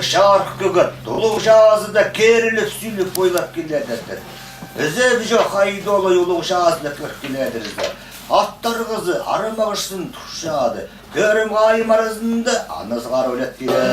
Şarkı gögöt, dolu şahızıda kerilip sülüp oylap giderdir. Öze bir yok haydi olay ulu şahızda körtkilediriz de. Attar kızı arımağışsın tuşadı. Görüm ayım arasında anızgar ölet gider.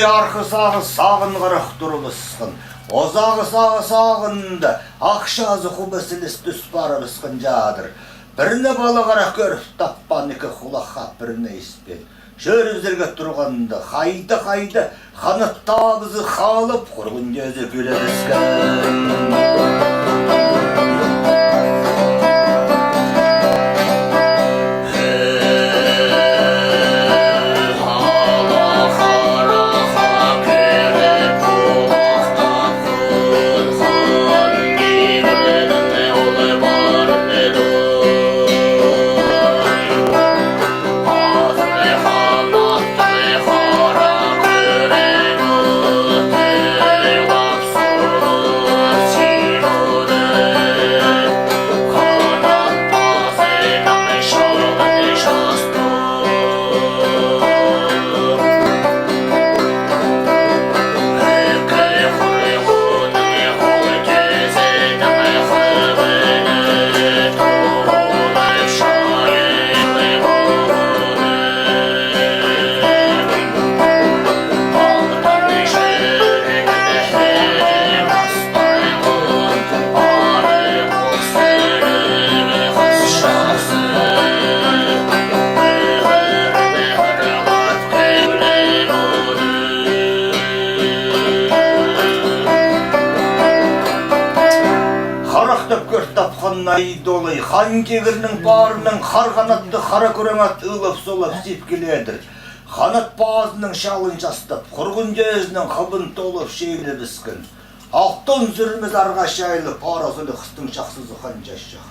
Arxısağı sağın qırıq durulısqın, ozağı sağı sağında, akşazı xubesilis düs barılısqın jadır. Birine balı qaraq görüp tappan iki xulaq birine ispel. Şörüzlerge turğanda, hayda xanıttağızı xalıp, qurğun gözü gülerisqın. Dolay, xan kegirinin barının xar qanatlı xara köremat ılap solap sepkiledir. Xanat bazının şalın jastap, qurğun gözünün xabın tolup şeyle biskin. Altın zürümüz argaşaylı, parasılı xыстың çaksızı xan jaşşaq.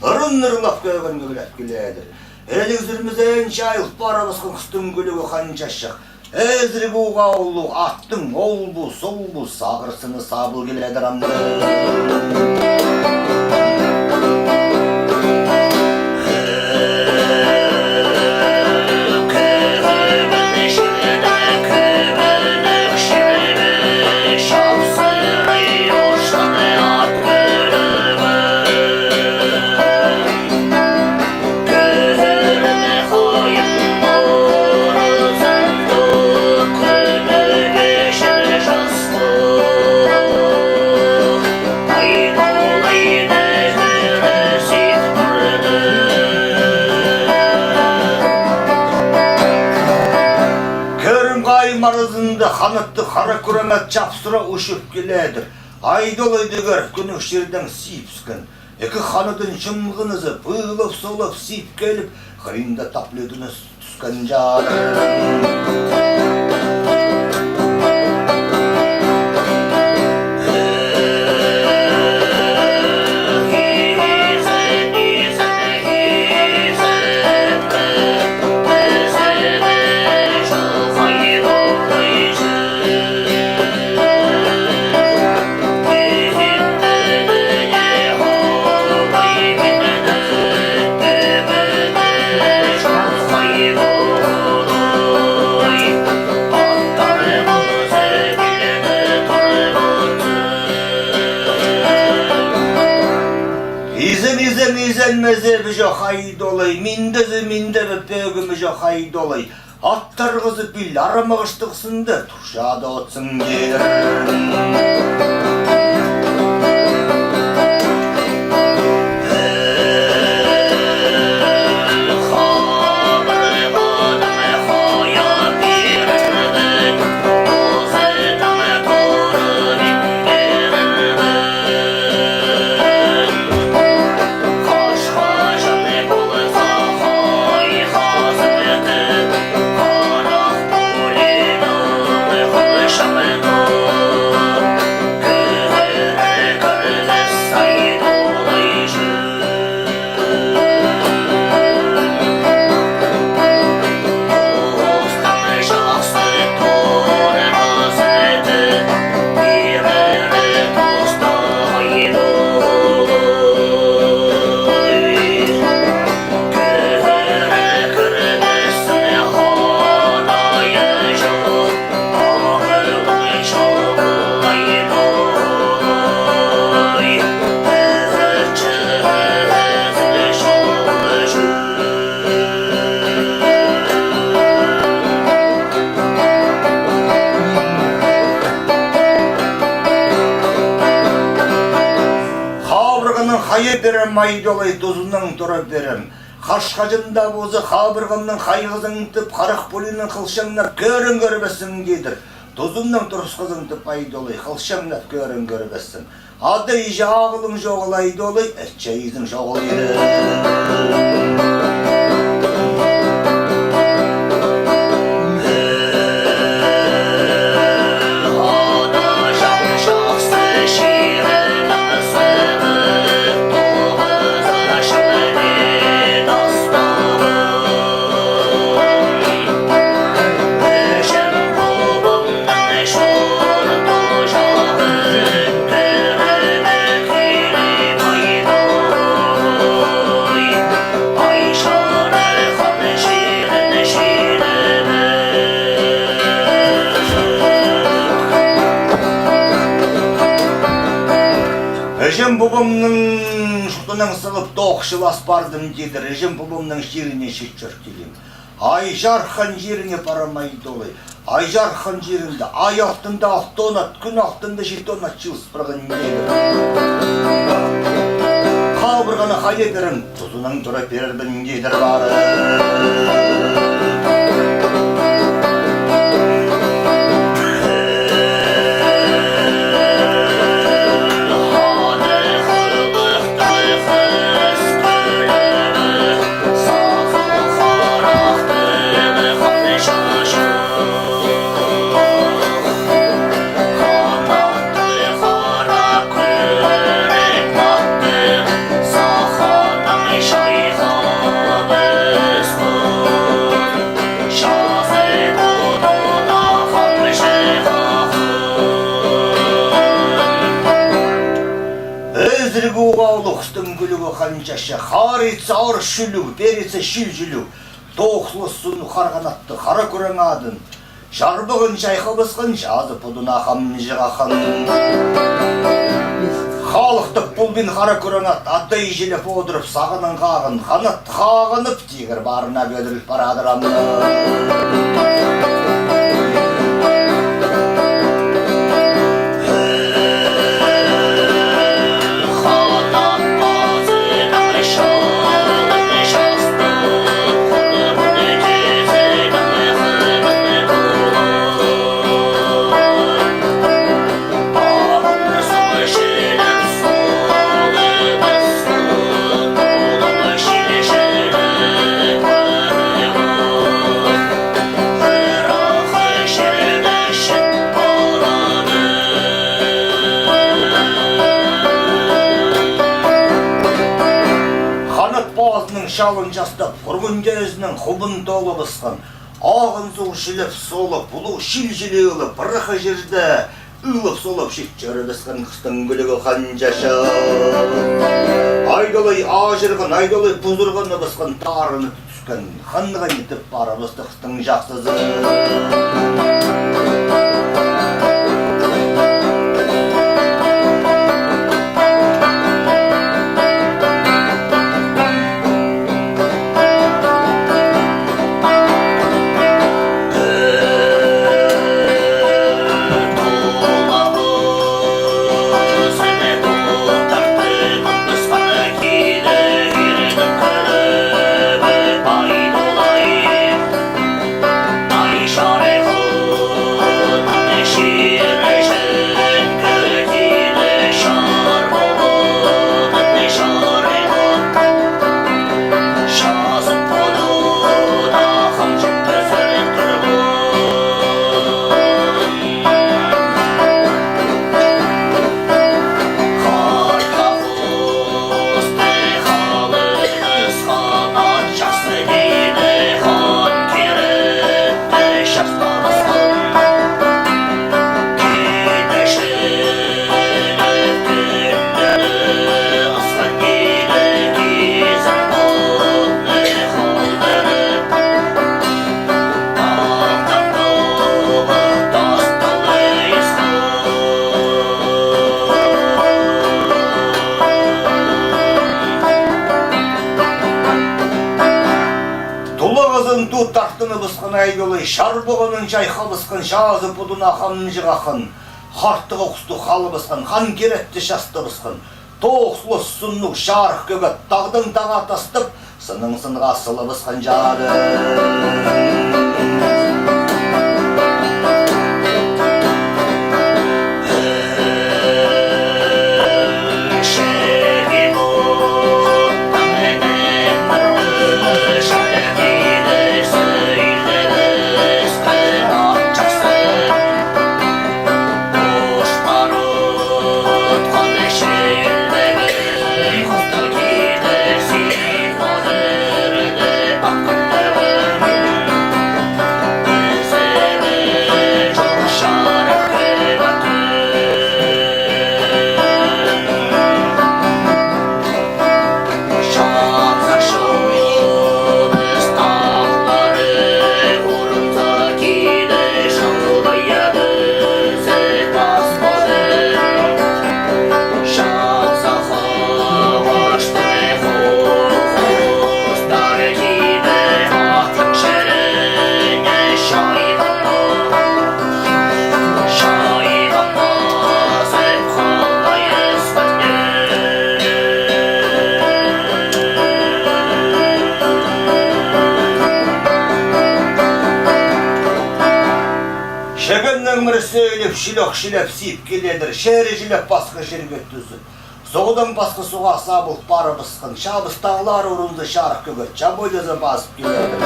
Nırın-nırılap köygen gögülep giledir. Elik zürümüz en şayıl para biskin xыстың gülügü xan jaşşaq. Ezri bu qavlu, attın ol bu, sol bu, sağırsını sabıl giledir amdı. Xanıtты xara köremet çapsıra uşup giledir. Aydolaydı gör günü şirden sipskin. Eki xanıdın çımgınızı pığılıp solup sip gelip xırında taplıyordunuz tüsken jadır. Meze bijo haydolay, minde bepegimi jo haydolay. Attar kızı bil aramağıştıksındır, tuşada otsun yer. Hayı berem maydolay tozundan tora berem. Kaşkacında bozu kabırgınның kayğızın tip karık polinin kılşanlap görün görbesin gedir. Tozundan turusqızın tip maydolay kılşanlap görün görbesin. Adı iyice ağılın жоғылay dolay, etçeyizin жоғылay. Ежем бубамның шутының сығып тоқшылас бардым деді. Ежем бубамның жеріне шетчіртелем. Ай жархан жеріне парамай долай. Ай жархан жерінде ай ақтында ақтонат, күн ақтында жетонат жылыс бірғын деді. Қалбырғаны қайы берім, тұзының тұра бердің дедір бары. Уғалықтың күлігі қанчашы, қарицы ауыр шүлі, бересі шүл жүлі, тоқлы сұны қарғанатты, қара көрің адын, жарбығын жайқы бысқын, жазы бұдын ақамын жығақан. Халықтық бұлбен қара көрің ат, аддай желеп одырып, сағының қағын, қанат қағынып, тегір барына бөдіріп барадырамын. Шалын жастап, құрғынде өзінің құбын толы бысқан, ағын су шіліп солып, бұлу шіл жілеуілі, біріқі жерді ұлып солып шетчері бісқан қыстың күлігі қанжашы. Айдолай ажырғын, айдолай бұзырғыны бысқан тарыны түскен, қанға етіп бара бысты қыстың жақсызы. aydoly şarbıgının çayxabısqın şazı buduna xamjıqaqın hartı qoqustu xalыбısqın xan keretdi şastыбısqın toğslu sunnuk şarq kögöt dağdın dağa tastıp sının sınığa sılыбısqın jadı Söylep, şilep, siyip geledir, şehri jilep basqı şerbettüzü. Soğudan basqı suğa sabıl barı bısqın, şabыс dağlar urundu şarq kögöt, çaboylaza basıp geledir.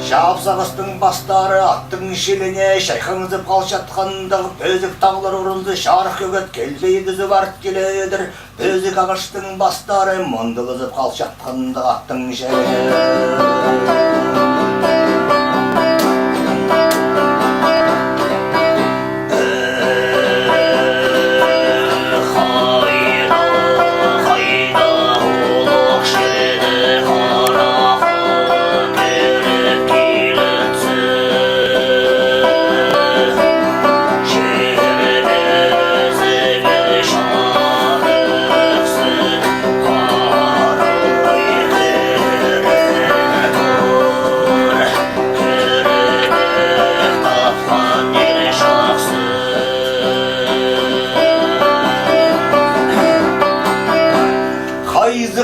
Şabыс ağыстың bastары, attың işeline, şayxınızı palşatqanınдағы bözük dağlar urundu şarq kögöt, kelbeyi düzü barıp geledir. Bözük ağıştың bastары, mındılızı palşatqanınдағы attың işeline.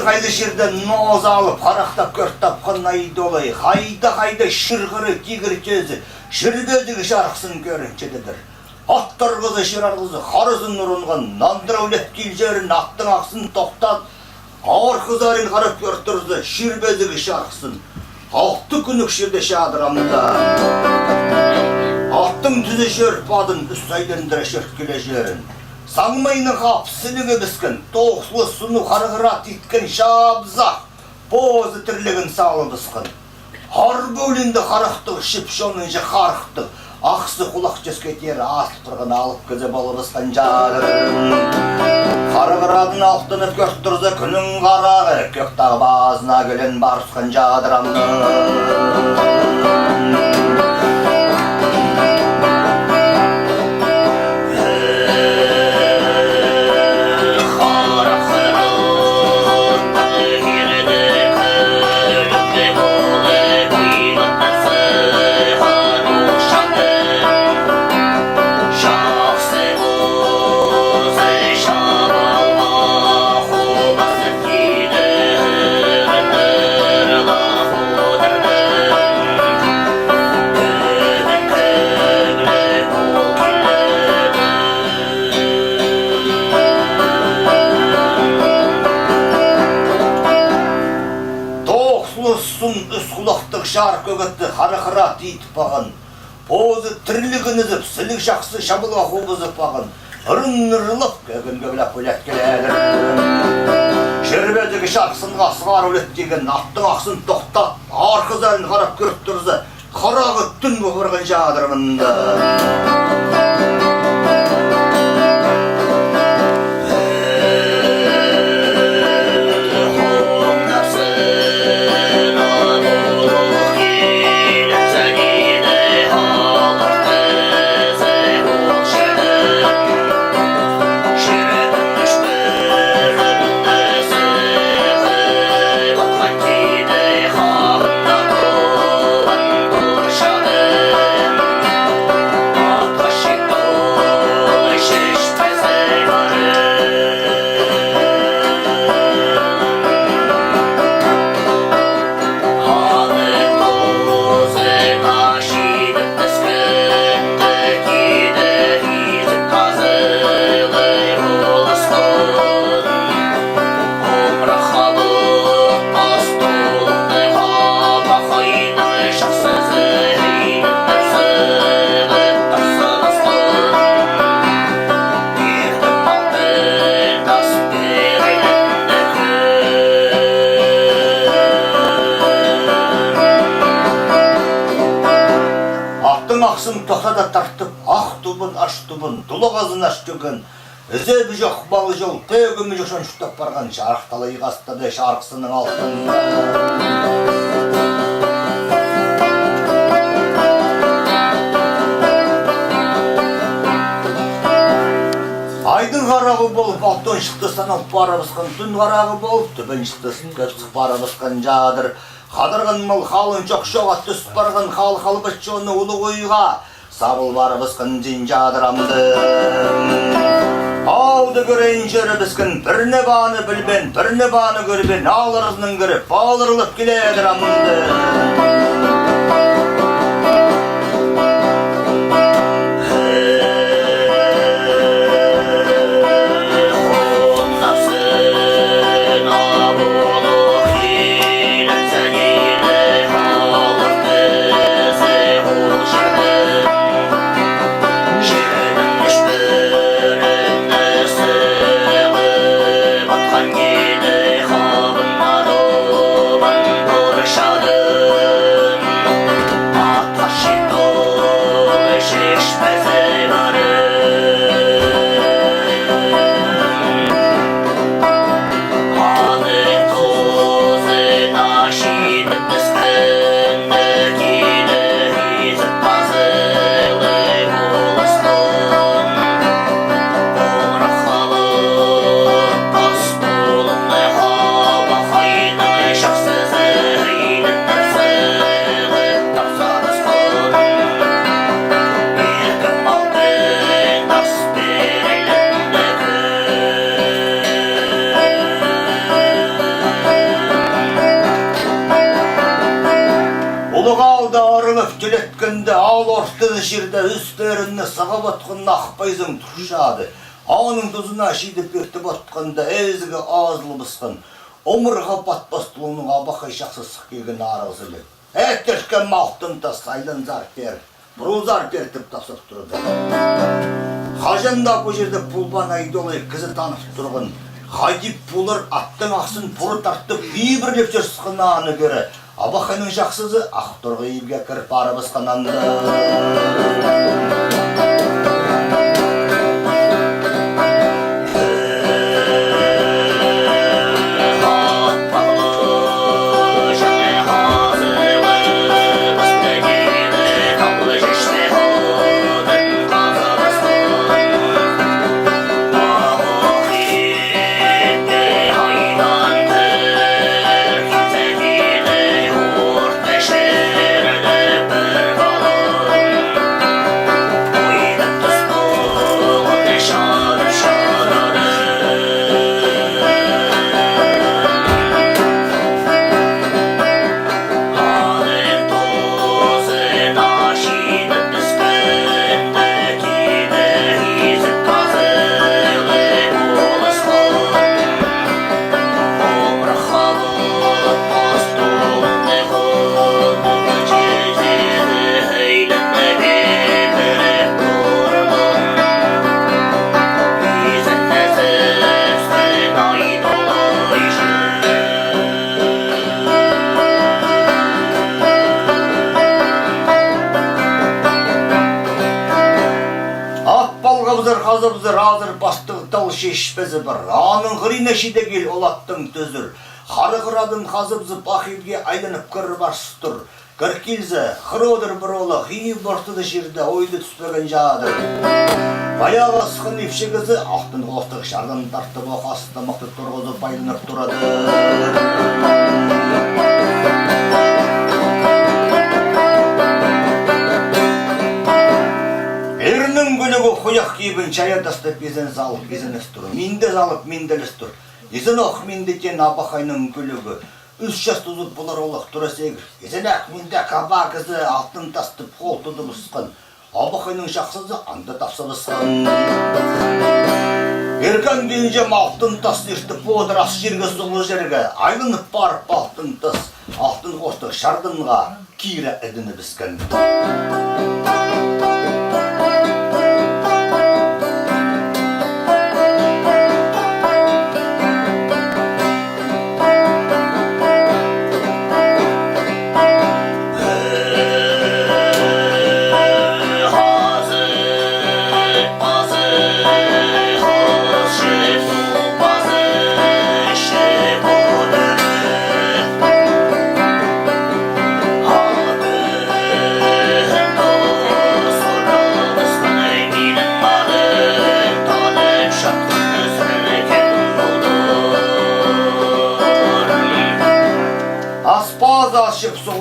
Haylı şirden noz alıp, haraqtap kört tapqan aydoly, hayda şırgırı, tigir közü, şirgözü şarqsın görünçededir. Attar kızı, şirar kızı, harızın urungan, nandıra ulet kiljerin, attın aqsın toqtat, ağır kızarın qarap görtürüzü, şirbözü şarqsın. Altı günlük şirde şadıramda. Attın tüzü şörpadın, üst aydendir şörtkülejerin. Sаңмайның қапсылығы біскен, тоқсылы сұны қарғырат еткен шабзақ, позы тірлігін салы біскен. Хар бөлінді қарақтығы, шипшоныншы қарқтығы, ақсы құлақ жескетері асып тұрған алып көзе болы біскен жарым. Қарғырадың алтынып көрт тұрзы күнің қарағы, көктағы базына көлін барысқан жадырамды. Şarq kögötті қарақыра дейтіп баған. Позы тірлігін үзіп, сілік жақсы шабылға қобызып баған. Ұрын-ұрылып, көгін-көгіліп өлет келеді. Шербедегі шарқсынға сығар өлет деген, аттың ақсын тоқтат, арқызарын қарап көріп тұрзы, қарағы түн бұғырған жадырмынды. аштыбын, дулығазын аштыгын, үзебі жоқ балы жол, төгімі жоқшан шүттап барған жарық талай қастады шарқысының алтында. Айдың қарағы болып, алтын шықты санап бара басқан, түн қарағы болып, түбін шықты көпсік бара басқан жадыр. Қадырған мал қалын жоқ-жоға түсіп барған қал бәтшоны ұлы қойға, сабыл бара басқан жин жадырамды. Ауды көрейін жөрі біскін, біріне баны білбен, біріне баны көрбен, алырызының кіріп, балырылып келедірамды. Жүлеткенде ал ортын жерде үстеріне сағап отқын ақпайзың тұршады. Аның тұзына шейдіп бертіп отқанда әзігі азылы бұсқын. Омырға батпас тұлының абақай шақсы сықкеген арғызылы. Әттеркен малтын тас айлын зар пер, бұру зар пертіп тапсып тұрды. Қажанда бұл жерде пұлбан айдолай кізі танып тұрғын. Қадип пұлыр аттың ақсын бұры тартып бейбірлеп жүрсіқына аны көрі. Абақайның жақсызы ақтырғы ебге кіріп бара басқананды. Қазыбызыр азыр бастығы тал шешпезі бір. Аның ғырина шидегел олаттың төзір. Қары қырадың қазыбызы бақилге айланып кірі барсы тұр. Кіркелзі, қыродыр бір олы, ғи бұртыды жерде ойлы түспеген жадыр. Баяғы сықын епшегізі, ақтын қостық шардан тартты боқасында мықты тұрғызы байланып тұрады. Қояқ кейбін чаядасты безен залып безенес тұр. Менде залып менделес тұр. Езен оқ мендетен абақайның көлігі. Үш жас тұзып бұлар олық тұра сегір. Езен ақ менде қаба кізі алтын тастып қол тұды бұсқан. Абақайның жақсызы аңда тапса бұсқан. Еркен бенже алтын тас ертіп бодыр ас жерге сұлы жерге. Айлынып барып алтын тас. Алтын қостық шардынға кире әдіні біскен.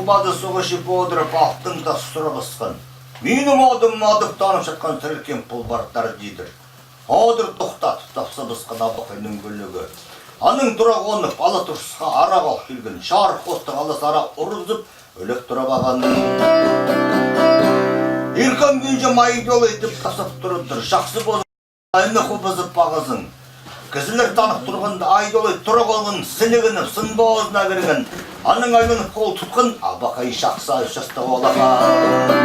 субады соғышы бодырып алтын да сұра басқан. Менің адым адып танып жатқан тірілкен пұлбарттар дейдір. Адыр тоқтатып тапса басқан Абақайның гүлігі. Аның тұра қонып, ала тұрсыға арақ алып келген, шарық қосты алыс арақ ұрызып, өлек тұра баған. Еркан күнше майы жол етіп тасып тұрыдыр, жақсы болын, айны құбызып бағызын. Кізілер танып тұрғанда айдолай тұра қолын сілігініп, сын боғызына берген. Аның айланып қол тұтқын, Абақай шақса үшаста олаған.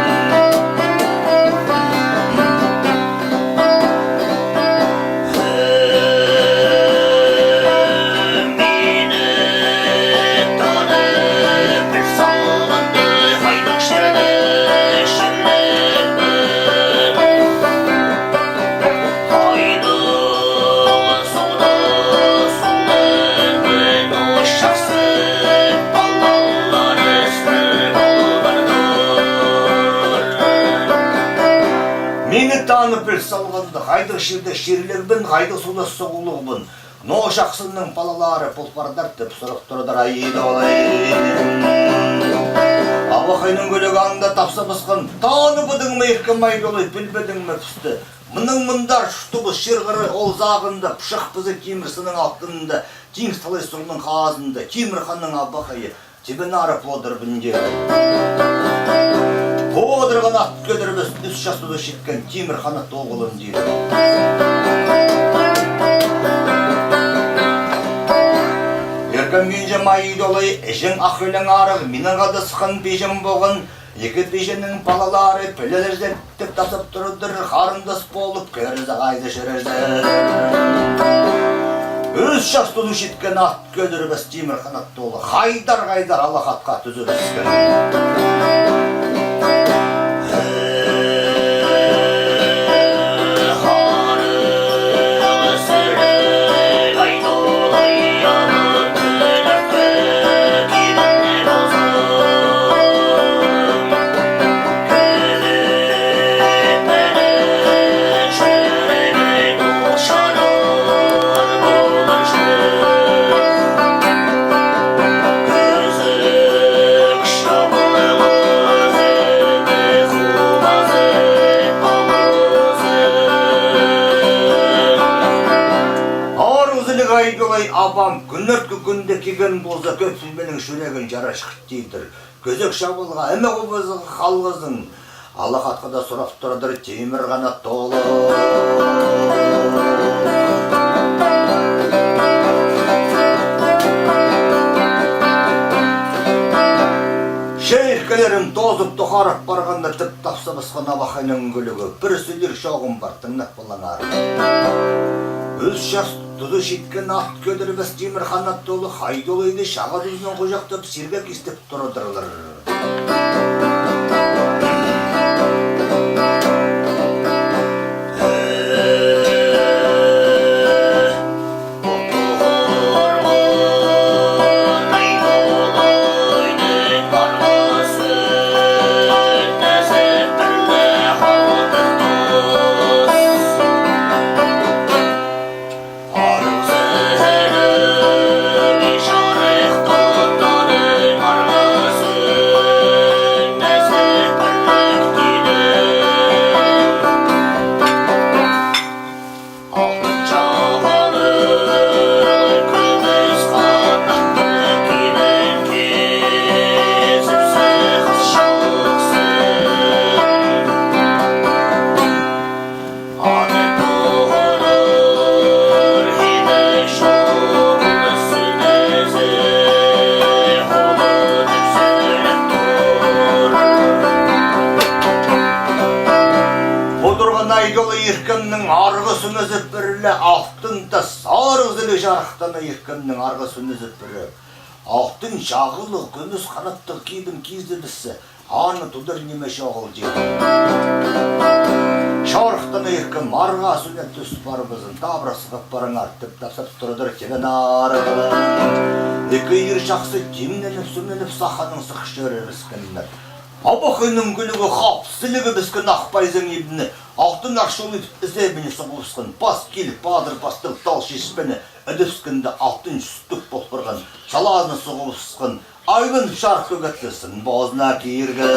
Танып біл салғанды қайды шерді шерлербін, қайды суда соғылығбын. Но жақсының балалары пұлпардар тіп сұрық тұрыдар айды олай. Абақайның көлігі аңда тапса басқан, таны бұдың ма еркін май олай, білбедің ма пісті. Мұның мұндар шұтыбы шерғыры ол зағында, пұшақ бізі кемірсінің алтынында, теңіз талай сұғының қағазында, Темірханның Абақайы, тебен арып одыр бінде. Одырған ат көдірбіз үс жасуды шеткен Темірханы тоғылын дейді. Еркін кенже майы олай, әжің ақылың арығы, менің қады сықын бежім болған, екі беженің балалары пілелер зәттіп тасып тұрыдыр, қарындас болып көрізі қайды жүрізді. Үс жасуды шеткен ат көдірбіз Темірханы тоғы, қайдар алақатқа түзіріскен. Абам күнірткі күнде кеген болса көп сүзменің жүрегін жарашқыт дейдір. Көзек шабылға, әмі құбызығы қалғызын. Алақатқыда сұрап тұрдыр Темірханы толы. Шеркелерім тозып тоқарып барғанда тіп тапса басқан Абақайның гүлігі. Бір сөйлер шоғым бар, тыңнақ болаңар. Үз жас тұзы шеткен ат көдірбіз Темірханы толы қайды олайды шаға жүзінен қожақтап сергек істеп тұрыдырлар. Еркімнің арғысын өзіп бірілі, алтында сарық зілі жарықтаны еркімнің арғысын өзіп бірі. Алтын жағылы, күміс қанаттық кейдің кезді бісі, аны тұдыр неме шағыл жеді. Шарықтаны еркім арға сүнет түс барымызын, табырасы қаппарын артып, тапсап тұрыдыр теген арығы. Екі ер жақсы темненіп-сүмненіп сақаның сықшы өрер іскінлер. Абақайның күлігі қапсылығы бізкін ақпайзың ебіні, Алтын ақшылы ізебіне соғылысқан, бас келіп, бадыр бастық тал шешпені, үдіскінді алтын сүттік болпырған, жалазына соғылысқан, айлын шарқы көттісін бозына кейірген.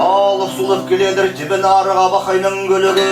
Алып сұлып келедір жібін арыға бақайның көлігі.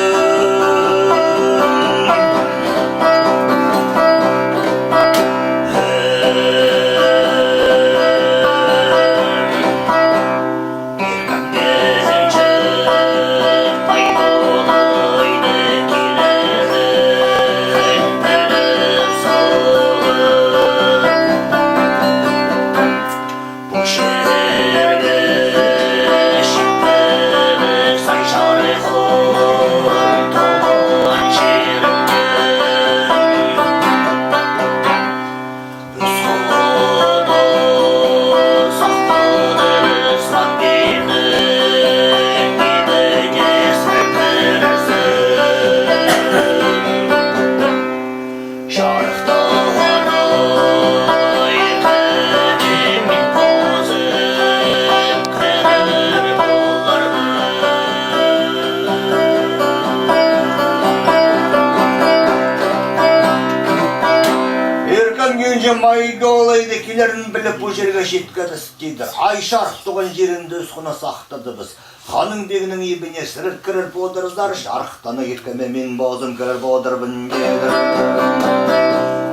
Майда олайды келерін біліп бұл жерге жеткізіс дейді. Айшар туған жерінде өсқына сақтады біз. Ханың бегінің ебіне сіріп кірір бодырыздар, шарықтаны еткеме мен бозым кірір бодырбын деді.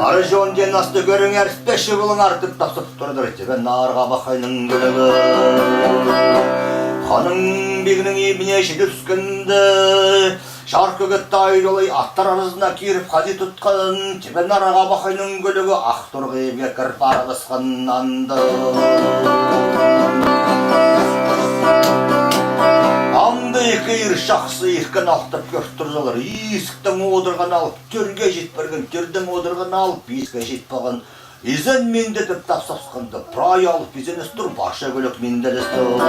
Ары жөнден асты көрің әріспеші бұлың артып тапсып тұрдыр тебе нарға бақайның көлігі. Ханың бегінің ебіне жетіп түскенді, шарқы көтті айдолай аттар арызына керіп қази тұтқан, тебе нарға бақайның көлігі ақ тұрғы ебге кіріп арабасқан анды. Қиыр шақсы еркен алтып көріп тұржалар, есіктің одырған алып, төрге жетпірген, төрдің одырған алып, еске жетпаған. Езен менде деп тапсапсқанды, прай алып, езенес тұр, баша көлік менделес тұр.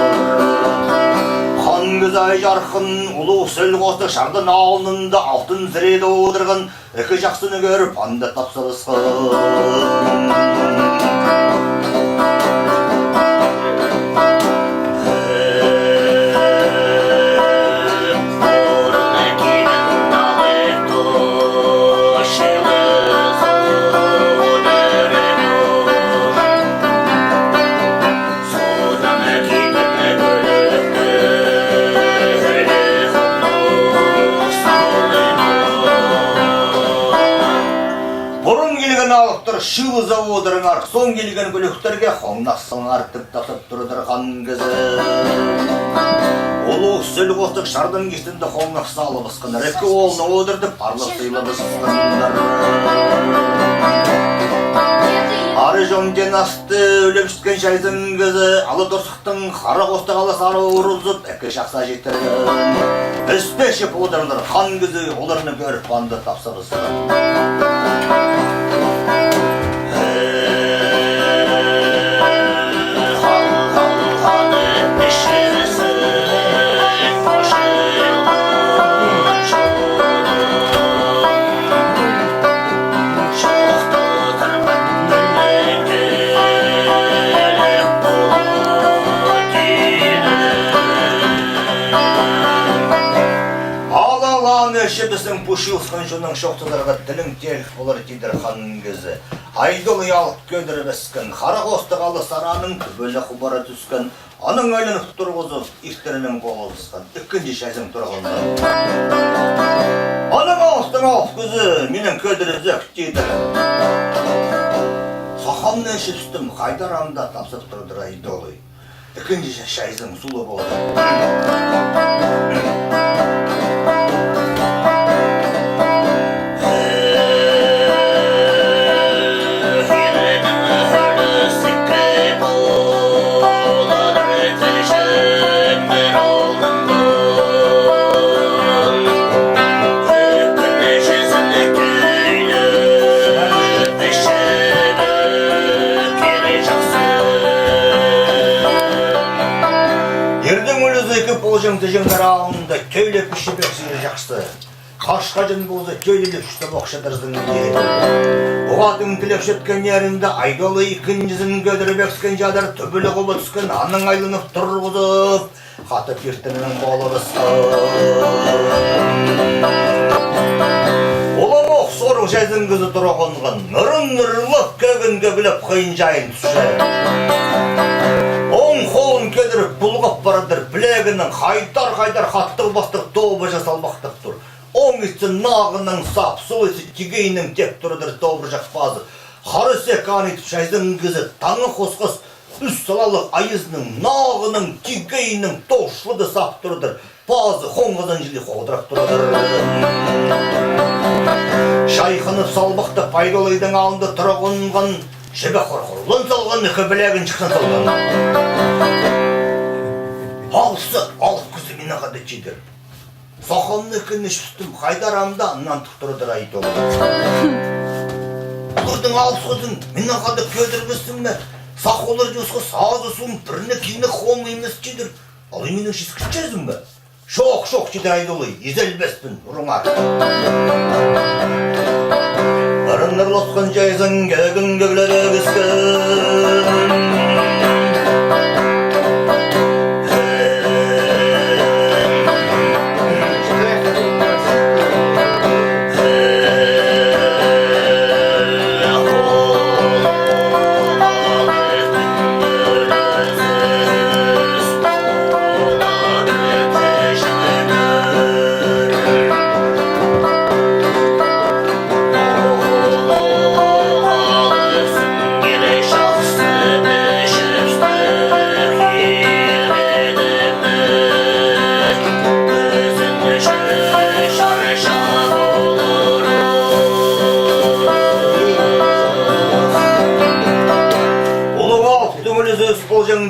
Хан күзай жарқын, ұлы сөл қосы шардың алынында алтын зіреді одырған, екі жақсыны көріп, анда тапсырысқан. Шылы заводырың арқ, сон келген көліктерге қоңнақсын артып тасып тұрдыр хан кізі. Олу сөл қостық шардың кестінді қоңнақ салып ұсқын, рәпкі олны одырдып парлық сыйлып ұсқындар. Ары жөнден асты өліп түскен шайзың кізі, алы дұрсықтың қара қостық алы сары ұрызып, әкі шақса жетірген. Үспешіп одырдыр хан кізі, оларыны көріп банды тапсып ұсқын. Біздің пұшылысқан жонның шоқтыларға тілің телік болар тедір ханның кезі. Айдолы алып көдіріп өскен, қара қостық алы сараның түбөлі құбара түскен, аның айлынып тұрғызып, ифтерінің қолы ұсқан, үккінде шәзім тұрғылды. Аның ауыстың ауып күзі, менің көдіріп зөк тедір. Сақамны әші түстім, қайдарамда тапсып тұрдыр айдолы. Үккінде шәзім сұлы болды. Түжіңдер ауында көйлеп үші бөксіне жақсы. Қашқа жын болды көйлелеп үшті боқшадырздың еді. Оғатың тілеп шөткен ерінде айдолы иқын жүзін көдіріп өкскен жадар түбілі қолы түскен аның айлынып тұрғызып. Хаты пертінің болырысты. Оламоқ сорық жәзін күзі тұрағынған, нұрын-нұрлық көгінге біліп қиын жайын түсі. Оң қолын кедіріп бұлғып барадыр, білегінің қайдар қаттығы бастық тобы жасалмақтық тұр. Оң үстін нағының сап, сол үсі тегейінің тек тұрыдыр тобыр жақпазы. Қары секан етіп жәзін күзі таңы қосқыз, үс салалық айызының нағының тегейінің тошлыды сап тұрыдыр. Bazı қоңғызын жылы қоғдырап тұрыдыр. Шайқынып салмақты пайдалайдың алында тұрағынған жібі қорқырлын салған үкі білегін шықсан салған. Алысы алып күзі мен ағады чедір. Сақалын үкіні шүстім қайдарамда аннан тұқтырыдыр айты олар. Олардың алыс құзын мен ағады көдірмесің ме? Сақолар жосқы сазы суын біріне кейіні қоң емес чедір. Ал еменің шескіш чезім бе? Шоқ жедір айдолы, езелбеспін ұрыңар. Ырын ұрлатқан жайзың көгін көгілері кескін.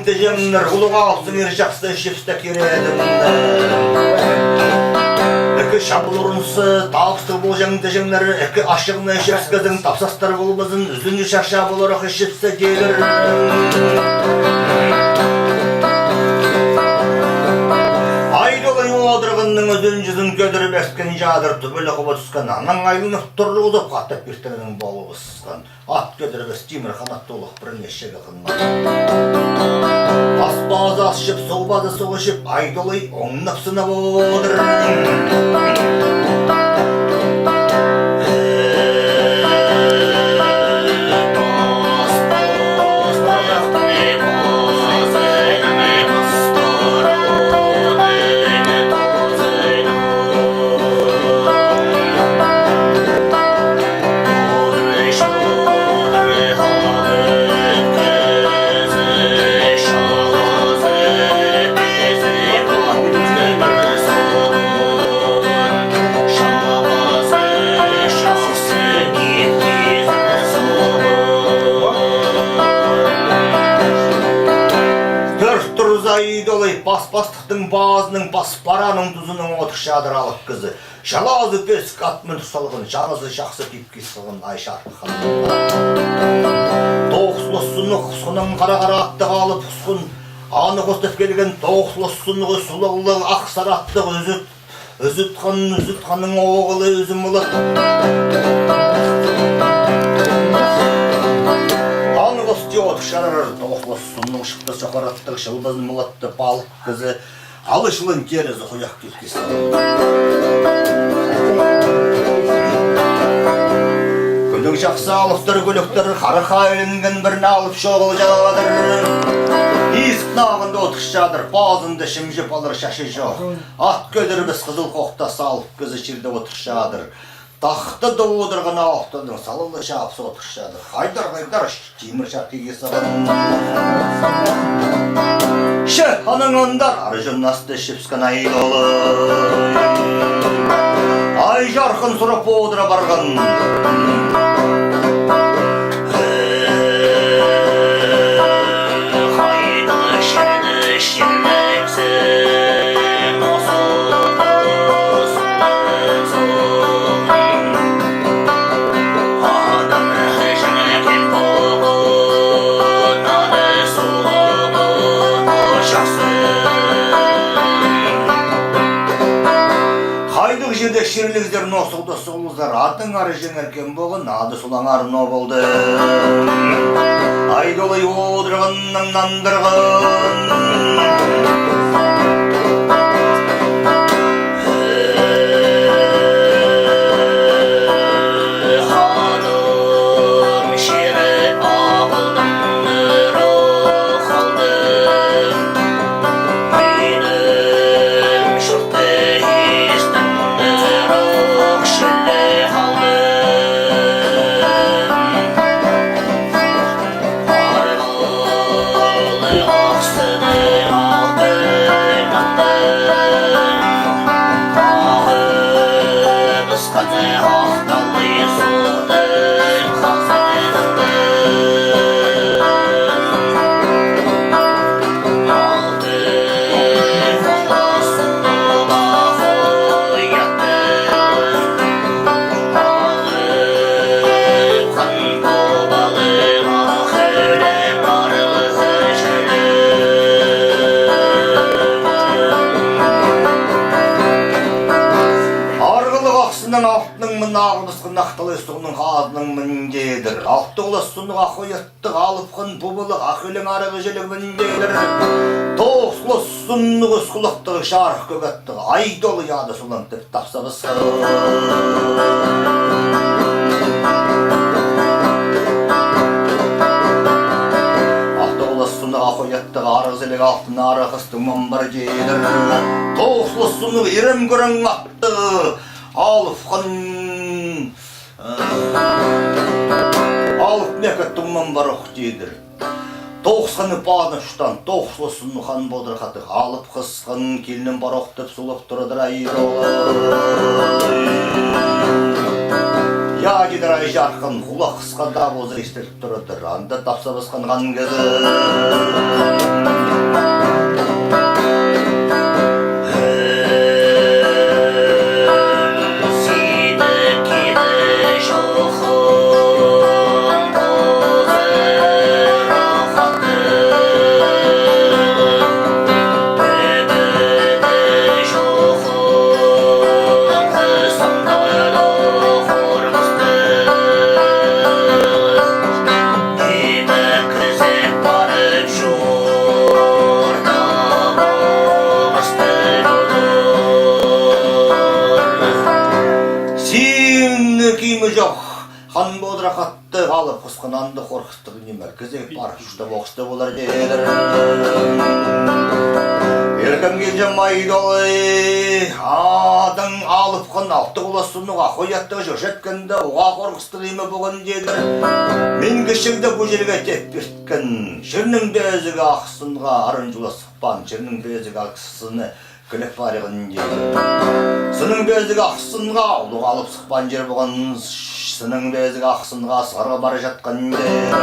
Тежемнер ұлыға алсын ер жақсы шепсті кередім. Үкі шабыл ұрынсы, тағысты бұл жәң тежемнер, үкі ашығына шепскіздің тапсастар болмызын, үзіні шарша болырық шепсті дегір. Айдолай одырғынның өзін жүзін көдіріп әскен жадыр түбілі құбы түскен, анаң айлынып тұрды ұзып қаттап бертіңінің болу ұсысқан. Ат көдіріп әстемір қанатты олық біріне шегі қынған. Аспазы асшып, соғбазы соғышып, айдолай оңнып сынып одыр. Айдолай бас-бастықтың базының бас-параның тұзының отық шадыралық кізі. Жалазы бесік атмын тұсалығын, жанызы жақсы кепке сығын айшарқы қанын. Тоғыслы сұнық сұның қара-қара атты қалып құсқын, аны қостып келген тоғыслы сұнығы сұлығылы ақсар аттық үзітқанның оғылы өзім ұлы. Отық шарарар тоғылы сұнның шықты соқараттық шылбызын мұлатты балық кізі алышылын керізі құяқ кепкесі. Күлік жақсы алыптыр көліктір қары қайынген бірін алып шоғыл жадыр. Есік нағында отық шадыр, базында шымжып алыр шашы жоқ. Ат көдірбіз қызыл қоқта салып кізі шерді отық шадыр. Тақты доғыдырған ауқтының салылы шапсы отыршады. Қайдар темір шарқиге сағын. Шы, аның ондар, ары жымнасты шепскен айдолы. Ай жарқын сұрап одыра барған. Қайдалы шерді шермексің. Жерде шерлігіздер носылды сұғылыздар, атын ары жеңеркен болын, ады сұлан ары но болды. Айдолай одырғынның нандырғын. Ағысының алтының мына ағыбысқын ақталы сұғының қазының міндедір. Алты олас сұнық ақойаттық алыпқын бұбылық ақылың арығы желік міндедір. Тоқсылы сұнық ұсқылықтығы шарық көгеттігі айдолы яды сұлын тіп тапсабысқы. Ақойаттығы арғызелік алтын арықыстың мамбар жейдір. Тоқсылы сұнық ерім көрің атты алыпқын алып мекеттің мамбар оқ жейдір. Тоқсқаны бадын ұштан тоқсылы сұнық хан бодыр қатық алып қысқын келінім бар оқтып сұлып тұрыдыр айдолы. Я жидір ай жарқын, құлақ қысқанда бозыр естіліп тұрыдыр, анда тапса басқан қан кезі. Хан бодыра қатты қалып қысқынанды қорқыстығы немер кезек бар ұшта боқысты болар дедір. Еркім келжен майдолы адың алып қын алты құласынуға қойаттығы жөшеткенді оға қорқыстығы емі бұғын дедір. Мен кішіңді бұл жерге теп берткін шырның безігі ақсынға арын жула сықпан шырның безігі ақсыны кіліп барығын дедір. Сының безігі ақсынға ұлық алып сықпан жер бұғын сының безігі ақсынға сары бары жатқан дедір.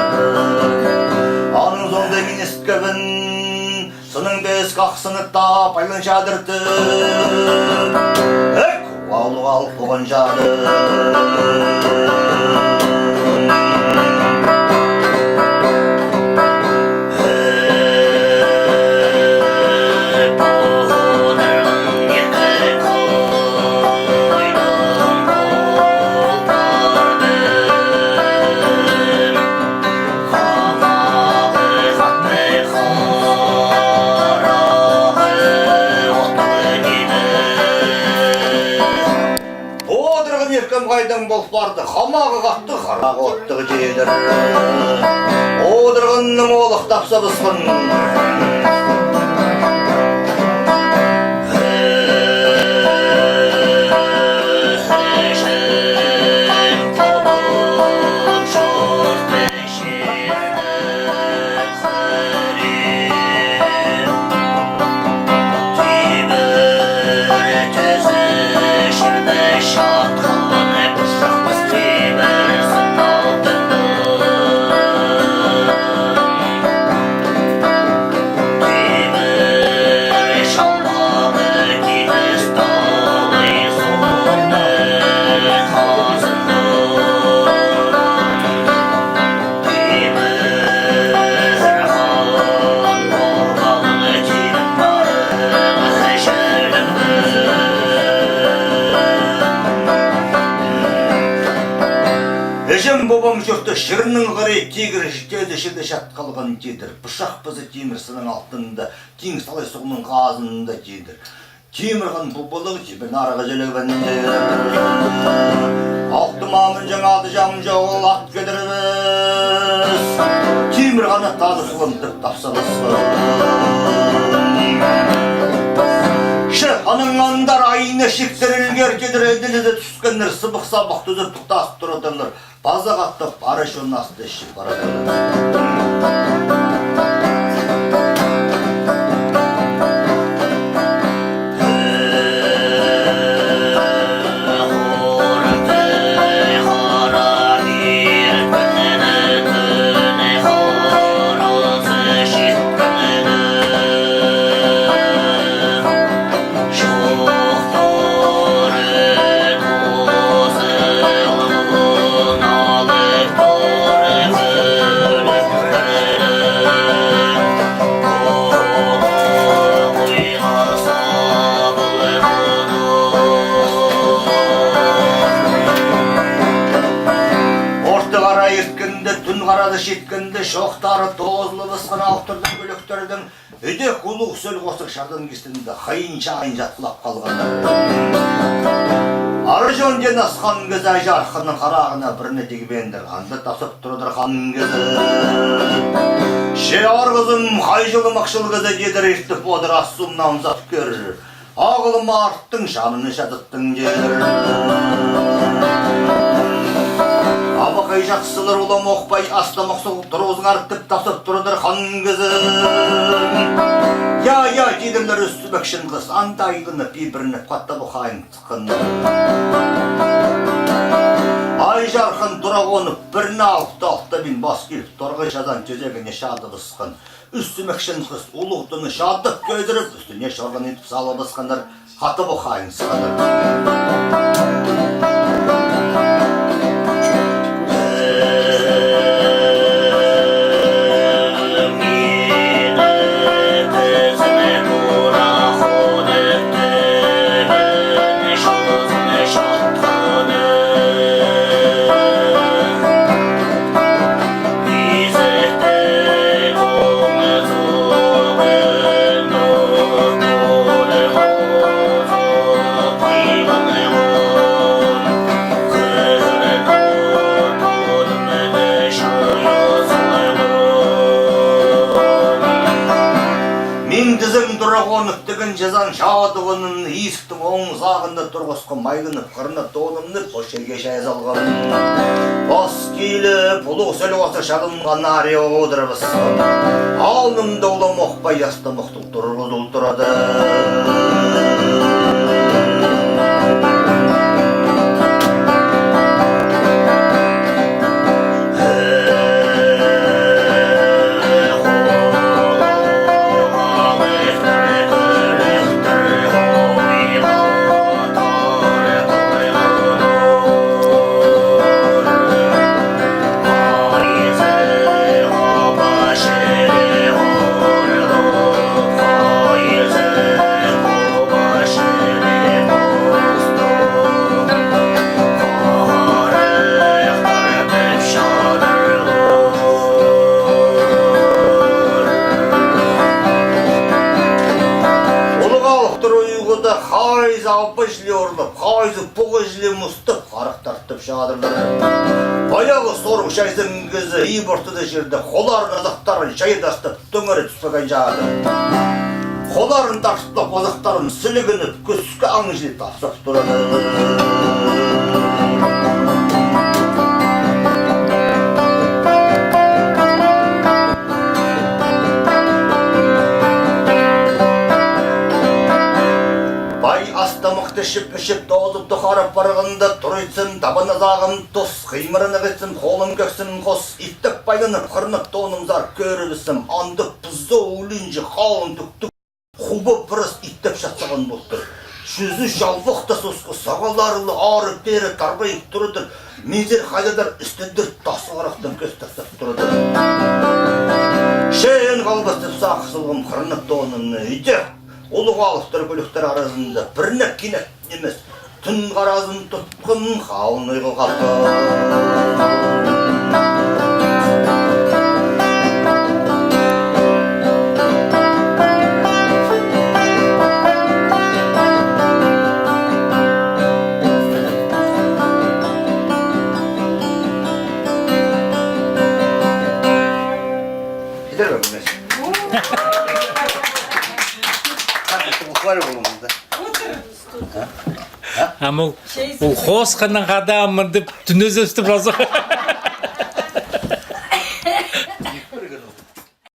Аның зонды мен ескебін сының безігі ақсыны та пайлын жадырды. Ұлық алып бұғын жады. Қайдан болып барды, қамағы қатты қарағы оттығы жейдір. Одырғынның олық тапса бұсқын. Бобам жұрты шырының ғырай тегір жіктеді шерде шат қалған дедір. Бұшақ бізі темір сының алтында, тең салай сұғының қазында дедір. Темір ған бұлбылығы жібін арығы желігінде. Алты мамын жаңады жам жоғыл ат кедірбіз. Темір ғана тазы сұлымдып тапсығыз. Аның андар айына шектірілгер кедір әділеді түскендер сыбық сабық түзіп тұтасып тұрадылыр. База қаттып арыш оның асты ішіп барадылыр. қарады шеткенде шоқтары тозылы бысқан ауқтырдың бөліктердің үдек ұлық сөл қосық шардан кестінде қайын-шайын жатқылап қалғандар. Ары жөнден асқан кезі жарқының қарағына біріне тегібендір қанды тасып тұрдыр қанын кезі. Ше арғызым қай жылы мақшыл кезі дедір естіп одыр ассумнан зат көр. Ағылым арттың жаныны шадыттың дедір. Абақай жақсылыр ұлам оқпай астамақ соғып тұрғызың арттып тасып тұрдыр қанын кезі. Я дедімдер үсті бәкшін қыз, андайлыны бейбірініп қатта бұқайын тұқын. Ай жарқын тұра қонып, біріне алықты мен бас келіп, торғай жадан төзегіне шады бұсқын. Үсті бәкшін қыз, ұлықтыны шадып көйдіріп, үстіне шорған етіп салы бұсқандар, қаты бұқайын сұқандар. Жазан шадығының есіктің оң зағында тұрғысқы майғынып, қырынып, тоғынымнып, қошерге шайыз алған. Бас келіп, ұлық сөлі осы шағынған аре отырыбысқан. Алнымда ұлам оқпай ясты мұқтық тұрғызыл тұрады. Қайзы бұғы жіле мұстып, қарық тартып шадырды. Баяғы сорғы шайзың кезі үй бұртыды жерді қоларын азықтарын шайдастып төңірі түспеген жады. Қоларын тартып азықтарын сілігініп көскі аңжылы тапсып тұрады. Шіп-шіп толып тұқарып барғында тұрыйтсын, табаны зағым тұс, қимырыны кетсін, қолым көксін қос, иттік байланып, қырнып тоным зар көрілісім, андық бұзды өлінжі, қауын түктік, құбы пырыс иттіп шатсаған болдыр. Жүзі жалбықты сосқы, сағаларылы ары бері тарбайып тұрыдыр, мезер қайдадар үстіндір тасы қарақтың көз тастап тұрыдыр. Шейін қалбастып сақсылғым қырнып тонымны үйде, ұлық алықтыр көліктер арасында біріне кенет емес, түн қаразын тұтқын қауын ұйғы қалды. Gider mi bu mesele? Var bulunmada. Ama o hoş kanan kadar mı deyip tünüz üstü biraz.